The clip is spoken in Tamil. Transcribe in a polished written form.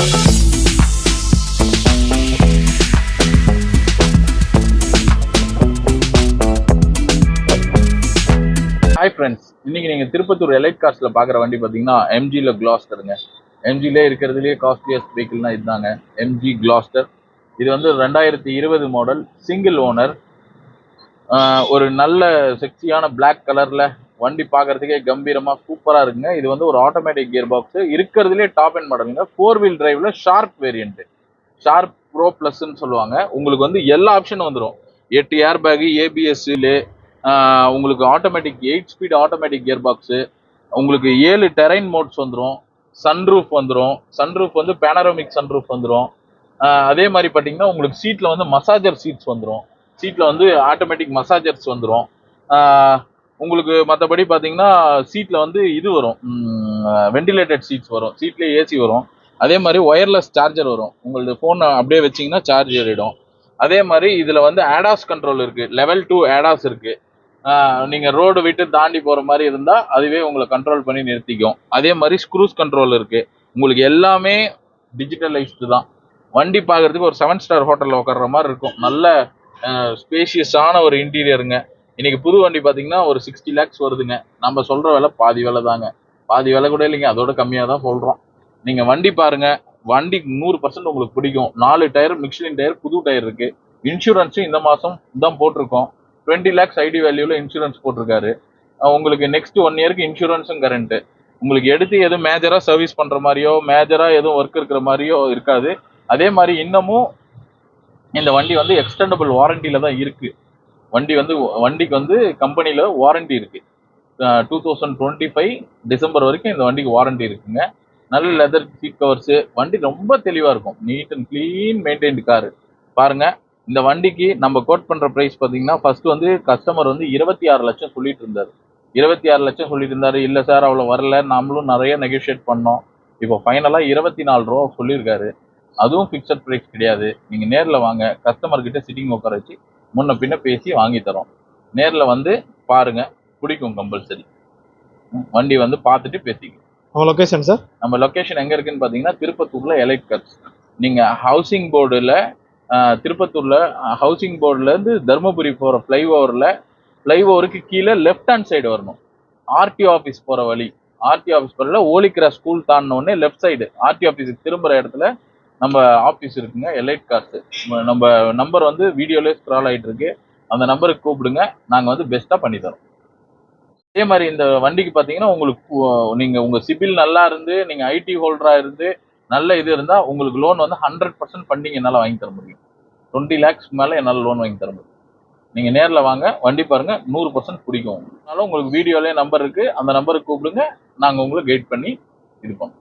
ஹாய் ஃப்ரெண்ட்ஸ், இன்னைக்கு நீங்கள் திருப்பத்தூர் எலைட் கார்ஸ்ல பார்க்குற வண்டி பார்த்தீங்கன்னா எம்ஜியில் கிளாஸ்டருங்க. எம்ஜிலே இருக்கிறதுலேயே காஸ்ட்லியஸ்ட் வெஹிக்கிள்னா இதுதாங்க, எம்ஜி கிளாஸ்டர். இது வந்து 2020 மாடல், சிங்கிள் ஓனர். ஒரு நல்ல செக்ஸியான பிளாக் கலரில் வண்டி பார்க்கறதுக்கே கம்பீரமாக சூப்பராக இருக்குங்க. இது வந்து ஒரு ஆட்டோமேட்டிக் கியர் பாக்ஸு, இருக்கிறதுலே டாப் அண்ட் மாடலுங்க. 4 வீல் டிரைவில் ஷார்ப் வேரியன்ட்டு, ஷார்ப் ப்ரோ ப்ளஸ்ன்னு சொல்லுவாங்க. உங்களுக்கு வந்து எல்லா ஆப்ஷனும் வந்துடும். 8 ஏர் பேகு, ஏபிஎஸ்ஸில் உங்களுக்கு automatic 8 speed automatic gear box, உங்களுக்கு 7 டெரைன் மோட்ஸ் வந்துடும், சன்ரூஃப் வந்துடும். சன்ரூஃப் வந்து பேனரோமிக் சன்ரூஃப் வந்துடும். அதே மாதிரி பார்த்தீங்கன்னா உங்களுக்கு சீட்டில் வந்து மசாஜர் சீட்ஸ் வந்துடும். சீட்டில் வந்து ஆட்டோமேட்டிக் மசாஜர்ஸ் வந்துடும். உங்களுக்கு மற்றபடி பார்த்தீங்கன்னா சீட்டில் வந்து இது வரும், வெண்டிலேட்டட் சீட்ஸ் வரும், சீட்லேயே ஏசி வரும். அதே மாதிரி ஒயர்லெஸ் சார்ஜர் வரும். உங்களது ஃபோனை அப்படியே வச்சிங்கன்னா சார்ஜ் ஏறிடும். அதே மாதிரி இதில் வந்து ஆடாஸ் கண்ட்ரோல் இருக்குது, லெவல் 2 ஆடாஸ் இருக்குது. நீங்கள் ரோடு விட்டு தாண்டி போகிற மாதிரி இருந்தால் அதுவே உங்களை கண்ட்ரோல் பண்ணி நிறுத்திக்கும். அதே மாதிரி ஸ்க்ரூஸ் கண்ட்ரோல் இருக்குது. உங்களுக்கு எல்லாமே டிஜிட்டலைஸ்டு தான். வண்டி பார்க்குறதுக்கு ஒரு 7 ஸ்டார் ஹோட்டலில் உட்கார்ற மாதிரி இருக்கும். நல்ல ஸ்பேஷியஸான ஒரு இன்டீரியருங்க. இன்னைக்கு புது வண்டி பார்த்தீங்கன்னா ஒரு 60 lakhs வருதுங்க. நம்ம சொல்கிற விலை பாதி விலை தாங்க, பாதி விலை கூட இல்லைங்க, அதோட கம்மியாக தான் சொல்கிறோம். நீங்கள் வண்டி பாருங்கள், வண்டி 100% உங்களுக்கு பிடிக்கும். 4 டயர் மிக்சலின் டயர், புது டயர் இருக்குது. இன்சூரன்ஸும் இந்த மாதம் தான் போட்டிருக்கோம். 20 lakhs ஐடி வேல்யூவில் இன்சூரன்ஸ் போட்டிருக்காரு. உங்களுக்கு நெக்ஸ்ட் 1 இயருக்கு இன்சூரன்ஸும் கரண்ட்டு. உங்களுக்கு எடுத்து எதுவும் மேஜராக சர்வீஸ் பண்ணுற மாதிரியோ மேஜராக எதுவும் ஒர்க் இருக்கிற மாதிரியோ இருக்காது. அதே மாதிரி இன்னமும் இந்த வண்டி வந்து எக்ஸ்டெண்டபிள் வாரண்டியில் தான் இருக்குது. வண்டிக்கு வந்து கம்பெனியில் வாரண்டி இருக்குது. 2025 டிசம்பர் வரைக்கும் இந்த வண்டிக்கு வாரண்டி இருக்குங்க. நல்ல லெதர் சீட் கவர்ஸு, வண்டி ரொம்ப தெளிவாக இருக்கும். Neat and clean maintained car. பாருங்கள், இந்த வண்டிக்கு நம்ம கோட் பண்ணுற ப்ரைஸ் பார்த்தீங்கன்னா ஃபர்ஸ்ட் வந்து கஸ்டமர் வந்து 26 லட்சம் சொல்லிட்டு இருந்தார். 26 லட்சம் சொல்லிட்டு இருந்தாரு. இல்லை சார் அவ்வளோ வரல, நம்மளும் நிறைய நெகோஷியேட் பண்ணோம். இப்போ ஃபைனலாக 24 ரூபா சொல்லியிருக்காரு. அதுவும் ஃபிக்ஸட் ப்ரைஸ் கிடையாது. நீங்கள் நேரில் வாங்க, கஸ்டமர்கிட்ட சிட்டிங் உட்கார வச்சு முன்ன பின்ன பேசி வாங்கி தரோம். நேரில் வந்து பாருங்கள், பிடிக்கும் கம்பல்சரி. வண்டி வந்து பார்த்துட்டு பேசிக்கலாம். நம்ம லொகேஷன் சார், நம்ம லொகேஷன் எங்கே இருக்குன்னு பார்த்தீங்கன்னா திருப்பத்தூரில் எலைட் கார்ஸ். நீங்கள் ஹவுசிங் போர்டில் திருப்பத்தூரில் ஹவுசிங் போர்டுலேருந்து தருமபுரி போகிற ஃப்ளைஓவருக்கு கீழே லெஃப்ட் ஹேண்ட் சைடு வரணும். ஆர்டிஓ ஆஃபீஸ் போகிற வழி, ஆர்டிஓ ஆஃபீஸ் போகிற ஓலி கிராஸ் ஸ்கூல் தாண்டினோடனே லெஃப்ட் சைடு ஆர்டிஓ ஆஃபீஸுக்கு திரும்புகிற இடத்துல நம்ம ஆஃபீஸ் இருக்குங்க, எலைட் கார்ஸ். நம்ம நம்பர் வந்து வீடியோலேயே ஸ்க்ரால் ஆகிட்டு இருக்கு. அந்த நம்பருக்கு கூப்பிடுங்க, நாங்கள் வந்து பெஸ்ட்டாக பண்ணி தரோம். அதே மாதிரி இந்த வண்டிக்கு பார்த்தீங்கன்னா உங்களுக்கு நீங்கள் உங்கள் சிபில் நல்லா இருந்து நீங்கள் ஐடி ஹோல்டராக இருந்து நல்ல இது இருந்தால் உங்களுக்கு லோன் வந்து 100% ஃபண்டிங் என்னால் வாங்கி தர முடியும். 20 lakhs மேலே என்னால் லோன் வாங்கி தர முடியும். நீங்கள் நேரில் வாங்க, வண்டி பாருங்கள், 100% பிடிக்கும். அதனால உங்களுக்கு வீடியோலேயே நம்பர் இருக்குது, அந்த நம்பருக்கு கூப்பிடுங்க, நாங்கள் உங்களை கைட் பண்ணி இது பண்ணுவோம்.